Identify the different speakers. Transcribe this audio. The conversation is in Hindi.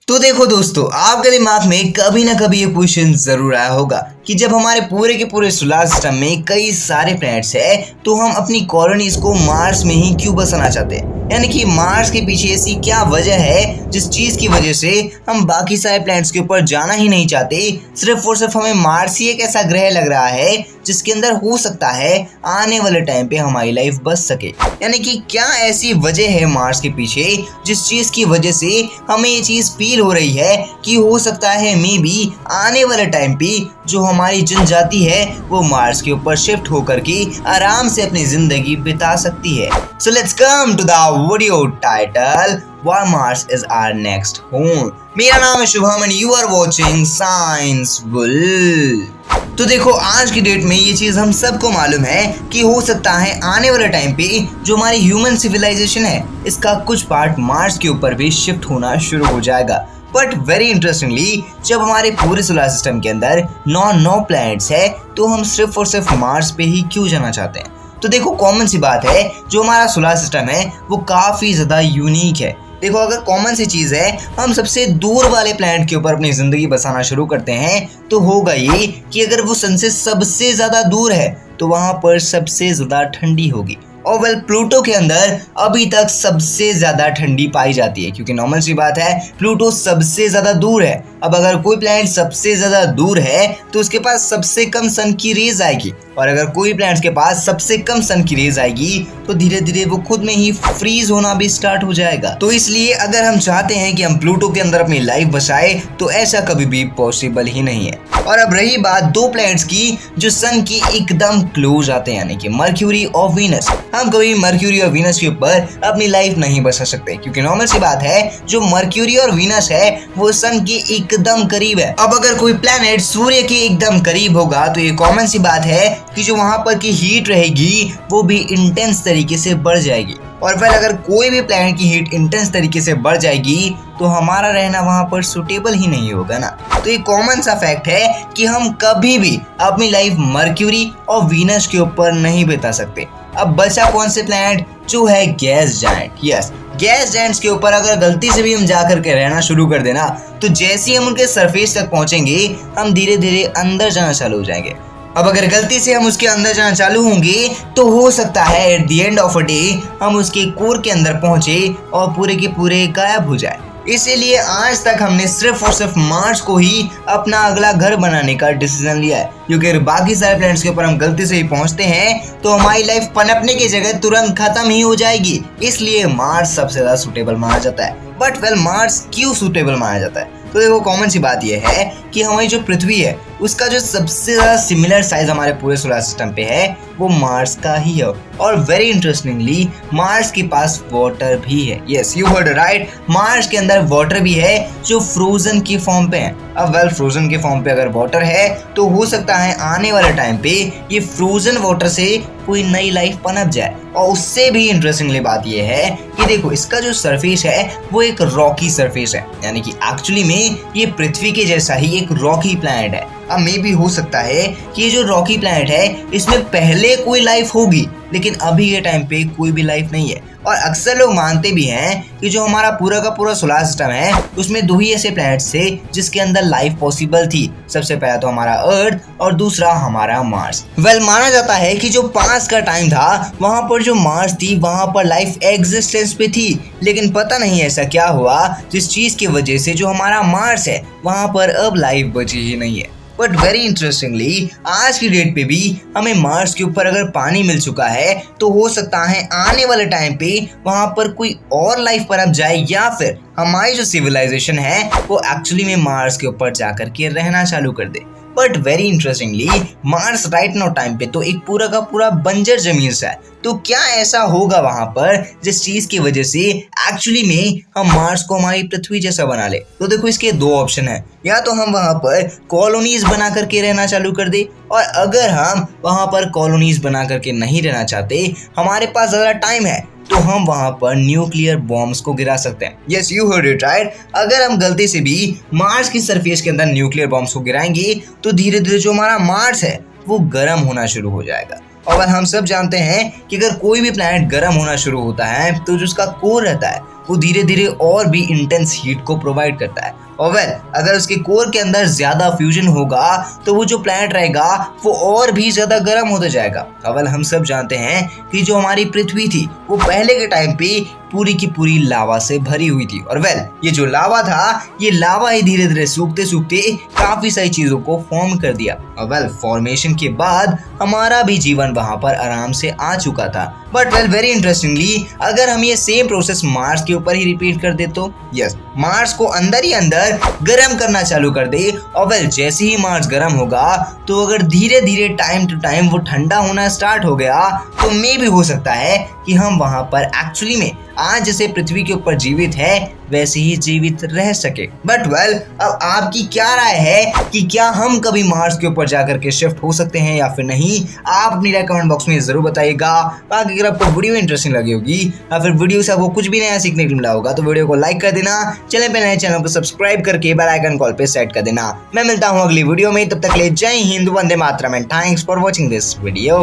Speaker 1: तो देखो दोस्तों, आपके दिमाग में कभी ना कभी ये क्वेश्चन जरूर आया होगा कि जब हमारे पूरे के पूरे सोलर सिस्टम में कई सारे प्लैनेट्स है तो हम अपनी कॉलोनीज को मार्स में ही क्यों बसाना चाहते हैं। यानी कि मार्स के पीछे ऐसी क्या वजह है जिस चीज की वजह से हम बाकी सारे प्लैनेट्स के ऊपर जाना ही नहीं चाहते। सिर्फ और सिर्फ हमें मार्स ही एक ऐसा ग्रह लग रहा है जिसके अंदर हो सकता है आने वाले टाइम पे हमारी लाइफ बच सके। यानी कि क्या ऐसी वजह है मार्स के पीछे जिस चीज की वजह से हमें ये चीज फील हो रही है कि हो सकता है मे बी आने वाले टाइम पे जो हमारी जनजाति है वो मार्स के ऊपर शिफ्ट होकर के आराम से अपनी जिंदगी बिता सकती है। So let's come to the video title Why Mars is our next home। मेरा नाम है Shubham and you are watching science bull. तो देखो, आज की डेट में ये चीज हम सबको मालूम है कि हो सकता है आने वाले टाइम पे जो हमारी ह्यूमन सिविलाइजेशन है इसका कुछ पार्ट मार्स के ऊपर भी शिफ्ट होना शुरू हो जाएगा। बट वेरी इंटरेस्टिंगली, जब हमारे पूरे सोलर सिस्टम के अंदर 9 प्लैनेट्स है तो हम सिर्फ और सिर्फ मार्स पे ही क्यों जाना चाहते हैं। तो देखो, कॉमन सी बात है, जो हमारा सोलर सिस्टम है वो काफी ज्यादा यूनिक है। देखो, अगर कॉमन सी चीज है हम सबसे दूर वाले प्लैनेट के ऊपर अपनी जिंदगी बसाना शुरू करते हैं तो होगा ये कि अगर वो सन से सबसे ज्यादा दूर है तो वहां पर सबसे ज्यादा ठंडी होगी। और वेल, प्लूटो के अंदर अभी तक सबसे ज्यादा ठंडी पाई जाती है क्योंकि नॉर्मल सी बात है प्लूटो सबसे ज्यादा दूर है। अब अगर कोई प्लैनेट सबसे ज्यादा दूर है तो उसके पास सबसे कम सन की रेज आएगी, और अगर कोई प्लैनेट के पास सबसे कम सन की रेज आएगी तो धीरे धीरे वो खुद में ही फ्रीज होना भी स्टार्ट हो जाएगा। तो इसलिए अगर हम चाहते हैं कि हम प्लूटो के अंदर अपनी लाइफ बसाए तो ऐसा कभी भी पॉसिबल ही नहीं है। और अब रही बात दो प्लैनेट्स की जो सन की एकदम क्लोज आते हैं, यानी कि मर्क्यूरी और वीनस। हम कभी मर्क्यूरी और वीनस के ऊपर अपनी लाइफ नहीं बसा सकते क्योंकि नॉर्मल सी बात है जो मर्क्यूरी और वीनस है वो सन के एकदम करीब है। अब अगर कोई प्लैनेट सूर्य के एकदम करीब होगा तो ये कॉमन सी बात है कि जो वहां पर की हीट रहेगी वो भी इंटेंस तरीके से बढ़ जाएगी। और फिर अगर कोई भी प्लैनेट की हीट इंटेंस तरीके से बढ़ जाएगी तो हमारा रहना वहां पर सुटेबल ही नहीं होगा ना। तो ये कॉमन सा फैक्ट है कि हम कभी भी अपनी लाइफ मर्क्यूरी और वीनस के ऊपर नहीं बिता सकते। अब बचा कौन से प्लैनेट, जो है gas giant. Yes, gas giants के ऊपर अगर गलती से भी हम जा करके रहना शुरू कर देना तो जैसे ही हम उनके सरफेस तक पहुंचेंगे हम धीरे धीरे अंदर जाना चालू हो जाएंगे। अब अगर गलती से हम उसके अंदर जाना चालू होंगे तो हो सकता है at the end of a day हम उसके कोर के अंदर पहुंचे और पूरे के पूरे गायब हो जाए। इसीलिए आज तक हमने सिर्फ और सिर्फ मार्स को ही अपना अगला घर बनाने का डिसीजन लिया है, क्योंकि अगर बाकी सारे प्लैनेट्स के ऊपर हम गलती से ही पहुंचते हैं तो हमारी लाइफ पनपने की जगह तुरंत खत्म ही हो जाएगी। इसलिए मार्स सबसे ज्यादा सुटेबल माना जाता है। बट वेल, मार्स क्यों सुटेबल माना जाता है? तो देखो, कॉमन सी बात यह है कि हमारी जो पृथ्वी है उसका जो सबसे ज्यादा सिमिलर साइज हमारे पूरे सोलर सिस्टम पे है वो मार्स का ही है। और वेरी इंटरेस्टिंगली मार्स के पास वाटर भी है। Yes, you heard right, Mars के अंदर वाटर भी है जो फ्रोजन की फॉर्म पे है। अब वेल, फ्रोजन के फॉर्म पे अगर वाटर है तो हो सकता है आने वाले टाइम पे ये फ्रोजन वाटर से कोई नई लाइफ पनप जाए। और उससे भी इंटरेस्टिंगली बात यह है कि देखो, इसका जो सरफेस है वो एक रॉकी सरफेस है, यानी कि एक्चुअली में ये पृथ्वी के जैसा ही एक रॉकी प्लैनेट है। अब मे भी हो सकता है कि ये जो रॉकी प्लैनेट है इसमें पहले कोई लाइफ होगी लेकिन अभी के टाइम पे कोई भी लाइफ नहीं है। और अक्सर लोग मानते भी हैं कि जो हमारा पूरा का पूरा सोलर सिस्टम है उसमें दो ही ऐसे प्लैनेट्स थे जिसके अंदर लाइफ पॉसिबल थी। सबसे पहला तो हमारा अर्थ और दूसरा हमारा मार्स। वेल, माना जाता है कि जो पास का टाइम था वहां पर जो मार्स थी वहां पर लाइफ एग्जिस्टेंस पे थी, लेकिन पता नहीं ऐसा क्या हुआ जिस चीज की वजह से जो हमारा मार्स है वहां पर अब लाइफ बची ही नहीं है। बट वेरी इंटरेस्टिंगली आज की डेट पे भी हमें मार्स के ऊपर अगर पानी मिल चुका है तो हो सकता है आने वाले टाइम पे वहां पर कोई और लाइफ पनप जाए या फिर हमारी जो सिविलाइजेशन है वो एक्चुअली में मार्स के ऊपर जाकर के रहना चालू कर दे। But very interestingly Mars right now time पे तो एक पूरा का पूरा बंजर जमीन सा है। तो क्या ऐसा होगा वहां पर जिस चीज की वजह से एक्चुअली में हम मार्स को हमारी पृथ्वी जैसा बना ले? तो देखो, इसके दो ऑप्शन है, या तो हम वहां पर कॉलोनीज बना करके रहना चालू कर दे, और अगर हम वहां पर कॉलोनीज बना करके नहीं रहना चाहते, हमारे पास ज्यादा टाइम है तो हम वहां पर न्यूक्लियर बॉम्ब्स को गिरा सकते हैं। Yes, you heard it right, अगर हम गलती से भी मार्स की सरफेस के अंदर न्यूक्लियर बॉम्ब्स को गिराएंगे तो धीरे धीरे जो हमारा मार्स है वो गर्म होना शुरू हो जाएगा। और हम सब जानते हैं कि अगर कोई भी प्लैनेट गर्म होना शुरू होता है तो जो उसका कोर रहता है वो धीरे धीरे और भी इंटेंस हीट को प्रोवाइड करता है। और वेल अगर उसके कोर के अंदर ज्यादा फ्यूजन होगा तो वो जो प्लैनेट रहेगा वो और भी ज्यादा गर्म होता जाएगा। अवल हम सब जानते हैं कि जो हमारी पृथ्वी थी वो पहले के टाइम पे पूरी की पूरी लावा से भरी हुई थी। और वेल ये जो लावा था, ये लावा ही धीरे धीरे सूखते सूखते काफी सारी चीजों को फॉर्म कर दिया। और वेल फॉर्मेशन के बाद हमारा भी जीवन वहां पर आराम से आ चुका था। बट वेल वेरी इंटरेस्टिंगली अगर हम ये सेम प्रोसेस मार्स के ऊपर ही रिपीट कर दे तो यस, मार्स को अंदर ही अंदर गर्म करना चालू कर दे। और वेल जैसे ही मार्स गर्म होगा तो अगर धीरे धीरे टाइम टू टाइम वो ठंडा होना स्टार्ट हो गया तो मे भी हो सकता है कि हम वहां पर एक्चुअली में आज जैसे पृथ्वी के ऊपर जीवित है वैसे ही जीवित रह सके। बट वेल अब आपकी क्या राय है कि क्या हम कभी मार्स के ऊपर जाकर के शिफ्ट हो सकते हैं या फिर नहीं? आप अपनी राय कमेंट बॉक्स में जरूर बताइएगा। बाकी अगर आपको वीडियो इंटरेस्टिंग लगी होगी या फिर वीडियो से आपको कुछ भी नया सीखने को मिला होगा तो वीडियो को लाइक कर देना, चैनल पे नए चैनल को सब्सक्राइब करके बेल आइकन कॉल पे सेट कर देना। मैं मिलता हूँ अगली वीडियो में, तब तक ले जय हिंद, वंदे मातरम and thanks for watching this video.